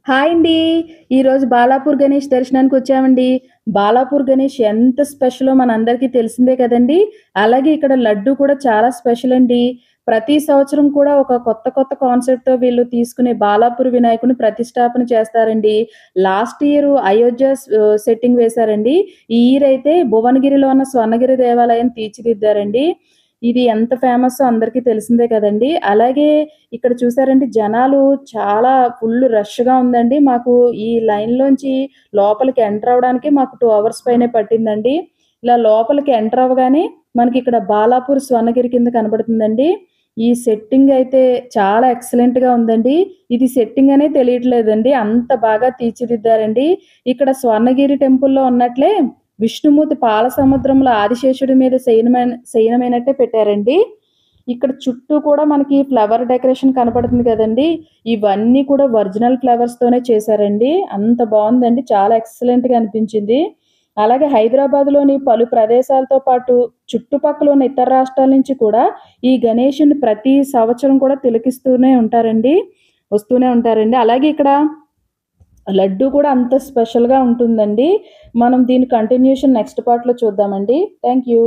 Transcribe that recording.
Hi అండి. ఈరోజు బాలాపూర్ గణేష్ దర్శనానికొచ్చామండి. బాలాపూర్ గణేష్ ఎంత స్పెషలో మనందరికీ తెలిసిందే కదండీ! అలాగే ఇక్కడ లడ్డు కూడా చాలా స్పెషల్ అండి. ప్రతి సంవత్సరం కూడా ఒక కొత్త కాన్సెప్ట్‌తో వీళ్ళు తీసుకునే బాలాపూర్ వినాయకుడిని ప్రతిష్టాపన చేస్తారండి. లాస్ట్ ఇయర్ అయోధ్య సెట్టింగ్ వేశారండి. ఈ ఇయర్ అయితే భువనగిరిలో ఉన్న స్వర్ణగిరి దేవాలయాన్ని తీర్చిదిద్దారండి. ఇది ఎంత ఫేమస్సో అందరికీ తెలిసిందే కదండీ! అలాగే ఇక్కడ చూసారంటే జనాలు చాలా ఫుల్ రష్‌గా ఉందండి. మాకు ఈ లైన్‌లోంచి లోపలికి ఎంటర్ అవ్వడానికే మాకు 2 అవర్స్ పైనే పట్టిందండి. ఇలా లోపలికి ఎంటర్ అవ్వగానే మనకిక్కడ బాలాపూర్ స్వర్ణగిరి కింద కనబడుతుందండి. ఈ సెట్టింగ్ అయితే చాలా ఎక్సలెంట్‌గా ఉందండి. ఇది సెట్టింగ్ అనే తెలియట్లేదండి. అంత బాగా తీర్చిదిద్దారండి. ఇక్కడ స్వర్ణగిరి టెంపుల్‌లో ఉన్నట్లే విష్ణుమూర్తి పాల సముద్రంలో ఆదిశేషుడి మీద శయనమైనట్టే పెట్టారండి. ఇక్కడ చుట్టూ కూడా మనకి ఫ్లవర్ డెకరేషన్ కనపడుతుంది కదండీ! ఇవన్నీ కూడా ఒరిజినల్ ఫ్లవర్స్‌తోనే చేశారండి. అంత బావుందండి. చాలా ఎక్సలెంట్‌గా అనిపించింది. అలాగే హైదరాబాద్‌లోని పలు ప్రదేశాలతో పాటు చుట్టుపక్కల ఉన్న ఇతర రాష్ట్రాల నుంచి కూడా ఈ గణేషుడిని ప్రతి సంవత్సరం కూడా వస్తూనే ఉంటారండి. అలాగే ఇక్కడ లడ్డు కూడా అంత స్పెషల్‌గా ఉంటుందండి. మనం దీని కంటిన్యూషన్ నెక్స్ట్ పార్ట్‌లో చూద్దామండి. Thank you.